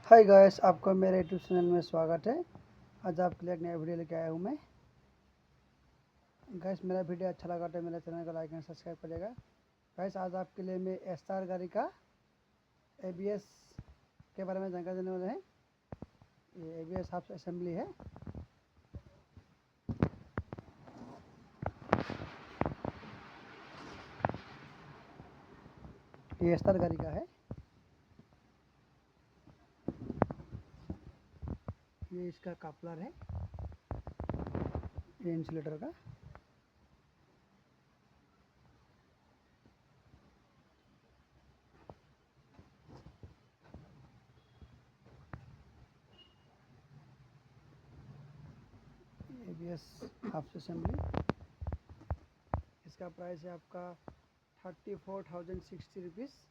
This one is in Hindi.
हाय गाइस, आपको मेरे यूट्यूब चैनल में स्वागत है। आज आपके लिए एक नया वीडियो लेके आया हूँ मैं। गाइस, मेरा वीडियो अच्छा लगा तो मेरे चैनल को लाइक एंड सब्सक्राइब करिएगा। गाइस, आज आपके लिए मैं एस्टार गाड़ी का एबीएस के बारे में जानकारी देने वाले हैं। ये एबीएस हाफ असेंबली है। ये एस्टार गाड़ी का है। ये इसका कपलर है, ये इंसुलेटर का। एबीएस हाफ असेंबली, इसका प्राइस है आपका 34,060 रुपीज़।